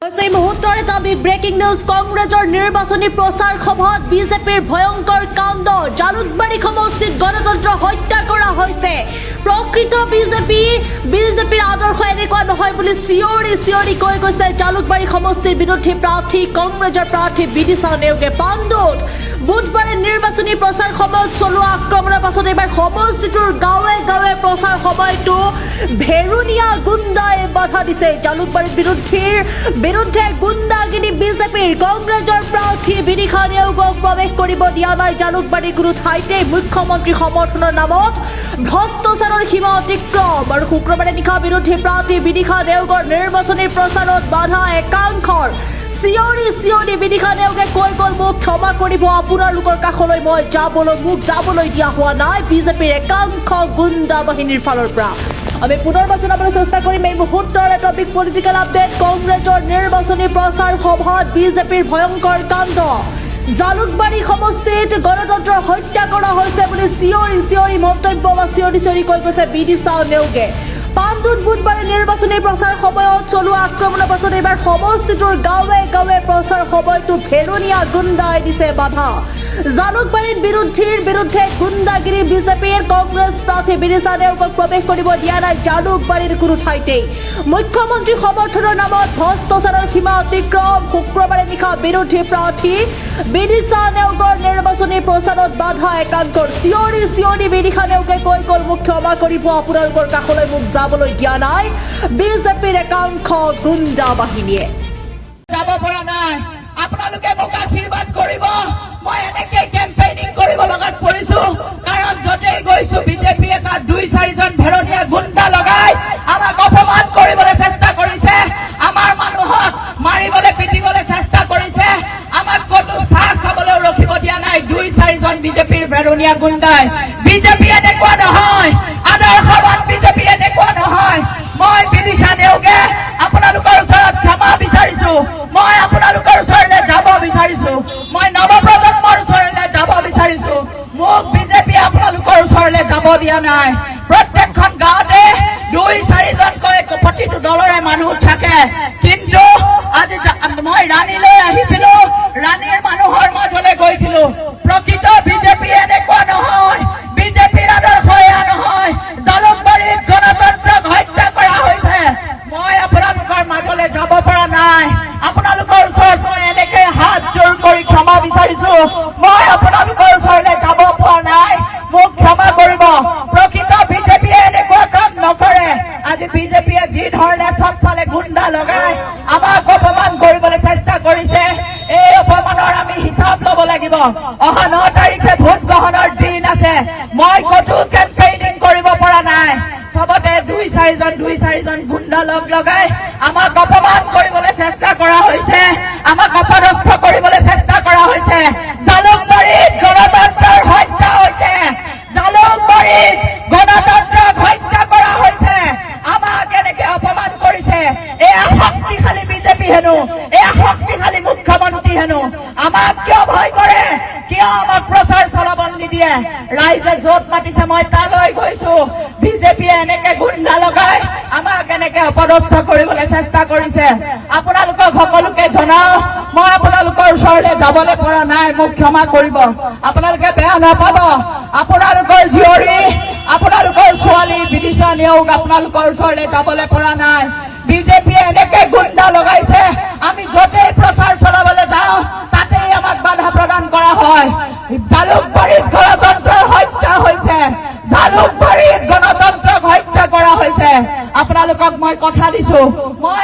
এই মুহূর্তের এটা ব্রেকিং নিউজ। কংগ্রেসের নির্বাচনী প্রচার সভাত বিজেপির ভয়ঙ্কর কাণ্ড। জালুকবাড়ী সমষ্টিত গণতন্ত্র হত্যা করা হয়েছে। প্রকৃত বিজেপির আদর্শ এনেকুৱা নহয় বুলি চিঞৰি কৈ গৈছে জালুকবাড়ী সমষ্টিৰ বিৰোধী প্ৰাৰ্থী কংগ্ৰেছৰ প্ৰাৰ্থী বিদিশা নেওগে। পাণ্ডুত বুধবাৰে নিৰ্বাচনী প্ৰচাৰ সময়ত চলোৱা আক্ৰমণৰ পাছত এইবাৰ সমষ্টিটোৰ গাঁৱে গাঁৱে প্ৰচাৰ সময়তো ভেৰুনীয়া গুণ্ডাই বাধা দিছে। জালুকবাড়ীৰ বিৰুদ্ধে গুণ্ডাগিৰি বিজেপিৰ কংগ্ৰেছৰ প্ৰাৰ্থী বিদিশা নেওগক প্ৰৱেশ কৰিব দিয়া নাই জালুকবাড়ীৰ কোনো ঠাইতে। মুখ্যমন্ত্ৰী সমৰ্থনৰ নামত ভ্ৰষ্টাচাৰৰ সীমা অতিক্ৰম। আৰু শুক্ৰবাৰে নিশা বিৰোধী প্ৰাৰ্থী বিদিশা নেওগৰ নিৰ্বাচনী প্ৰচাৰত বাধা একাংশৰ। চিঞৰি বিদিশা নেওগে কৈ গ'ল, মোক ক্ষমা কৰিব, আপোনালোকৰ কাষলৈ মোক যাবলৈ দিয়া হোৱা নাই বিজেপিৰ একাংশ গুণ্ডা বাহিনীৰ ফালৰ পৰা। আমি পুনৰবাৰ জনাবলৈ চেষ্টা কৰিম এই মুহূৰ্তৰ এটা বিগ পলিটিকেল আপডেট। কংগ্ৰেছৰ নিৰ্বাচনী প্ৰচাৰ সভাত বিজেপিৰ ভয়ংকৰ কাণ্ড। জালুকবাড়ী সমষ্টিত গণতন্ত্ৰৰ হত্যা কৰা হৈছে বুলি চিঞৰি মন্তব্য বা চিঞৰি কৈ গৈছে বিদিশা নেওগে। পাণ্ডুত বুধবাৰে নিৰ্বাচনী প্ৰচাৰ সময়ত চলোৱা আক্ৰমণৰ পাছত এইবাৰ সমষ্টিটোৰ গাঁৱে গাঁৱে প্ৰচাৰ সময়তো ভেৰুনীয়া গুণ্ডাই দিছে বাধা। জালুকবাড়ীৰ বিৰুদ্ধে গুণ্ডাগিৰি বিজেপিৰ কংগ্ৰেছ প্ৰাৰ্থী বিদিশা নেওগক প্ৰৱেশ কৰিব দিয়া নাই জালুকবাড়ীৰ কোনো ঠাইতেই। মুখ্যমন্ত্ৰী সমৰ্থনৰ নামত ভ্ৰষ্টাচাৰৰ সীমা অতিক্ৰম। শুক্ৰবাৰে নিশা বিৰোধী প্ৰাৰ্থী বিদিশা নেওগৰ নিৰ্বাচনী প্ৰচাৰত বাধা একাংশৰ। চিঞৰি বিদিশা নেওগে কৈ গ'ল, মোক ক্ষমা কৰিব, আপোনালোকৰ কাষলৈ মোক যাবলৈ দিয়া নাই বিজেপিৰ একাংশ গুণ্ডা বাহিনীয়ে। যাব পৰা নাই, আপোনালোকে মোক আশীৰ্বাদ কৰিব। মই এনেকৈ কেম্পেইনিং কৰিব লগাত পৰিছো, কাৰণ য'তেই গৈছো বিজেপি এটা 2-4জন ভেৰনীয়া গুণ্ডা লগাই আমাক অপমান কৰিবলৈ চেষ্টা কৰিছে। আমাৰ মানুহক মাৰিবলৈ পিটিবলৈ চেষ্টা কৰিছে। আমাক ক'তো চাহ খাবলৈও ৰখিব দিয়া নাই 2-4জন বিজেপিৰ ভেৰনীয়া গুণ্ডাই। বিজেপি এনেকুৱা নহয়, আদৰ্শবান বিজেপি এনেকুৱা নহয়। মই বিদিশা নেওগে আপোনালোকৰ ওচৰত ক্ষমা বিচাৰিছো। মই আপোনালোকৰ ওচৰলৈ যাব বিচাৰিছো। মই নৱপ্ৰজন্মৰ ওচৰলৈ যাব বিচাৰিছো। মোক বিজেপি আপোনালোকৰ ওচৰলৈ যাব দিয়া নাই। প্ৰত্যেকখন গাঁৱতে 2-4জনকৈ প্ৰতিটো দলৰে মানুহ থাকে, কিন্তু আজি মই ৰাণীলৈ আহিছিলো, ৰাণীৰ মানুহৰ মাজলৈ গৈছিলো। প্ৰকৃত বিজেপি এনেকুৱা নহয়, বিজেপিৰ আদৰ্শ এয়া নহয়। জালুকবাড়ীত গণতন্ত্ৰক হত্যা কৰা হৈছে। মই আপোনালোকৰ মাজলৈ যাব পৰা নাই। আপোনালোকৰ ওচৰত মই এনেকৈ হাত জোৰ কৰি ক্ষমা বিচাৰিছো। মই আপোনালোকৰ ওচৰলৈ যাব পৰা নাই, মোক ক্ষমা কৰিব। প্ৰকৃত বিজেপিয়ে এনেকুৱা কাম নকৰে। আজি বিজেপিয়ে যি ধৰণে চবফালে গুণ্ডা লগাই আমাক অপমান কৰিবলৈ চেষ্টা কৰিছে, এই অপমানৰ আমি হিচাপ ল'ব লাগিব। অহা 9 তাৰিখে ভোট গ্ৰহণৰ দিন আছে। মই ক'তো কেম্পেইনিং কৰিব পৰা নাই। চবতে 2-4জন গুণ্ডা লগাই আমাক অপমান কৰিবলৈ চেষ্টা কৰা হৈছে, আমাক অপদস্থ কৰিবলৈ চেষ্টা কৰা হৈছে। জালুকবাড়ীত গণতন্ত্ৰৰ হত্যা হৈছে। জালুকবাড়ীত গণতন্ত্ৰক হত্যা কৰা হৈছে। আমাক এনেকে অপমান কৰিছে। এয়া শক্তিশালী বিজেপি হেনো, এয়া শক্তিশালী মুখ্যমন্ত্ৰী হেনো। আমাক কিয় ভয় কৰে, কিয় আমাক প্ৰচাৰ চলাব নিদিয়ে? ৰাইজে য'ত মাতিছে মই তালৈ গৈছো। বিজেপিয়ে এনেকে গুণ্ডা লগাই আমাক এনেকে অপদস্থ কৰিবলৈ চেষ্টা কৰিছে। আপোনালোকক সকলোকে জনাও, মই আপোনালোকৰ ওচৰলৈ যাবলৈ পৰা নাই, মোক ক্ষমা কৰিব। আপোনালোকে বেয়া নাপাব। আপোনালোকৰ জীয়ৰী, আপোনালোকৰ ছোৱালী বিদিশা নেওগ আপোনালোকৰ ওচৰলৈ যাবলৈ পৰা নাই। বিজেপিয়ে এনেকে গুণ্ডা লগাইছে, আমি য'তেই প্ৰচাৰ চলাবলৈ যাওঁ তাতেই আমাক বাধা প্ৰদান কৰা হয়। জালুকবাড়ীত গণতন্ত্ৰৰ হত্যা হৈছে। জালুকবাড়ীত গণতন্ত্ৰক হত্যা কৰা হৈছে। আপোনালোকক মই কথা দিছো, মই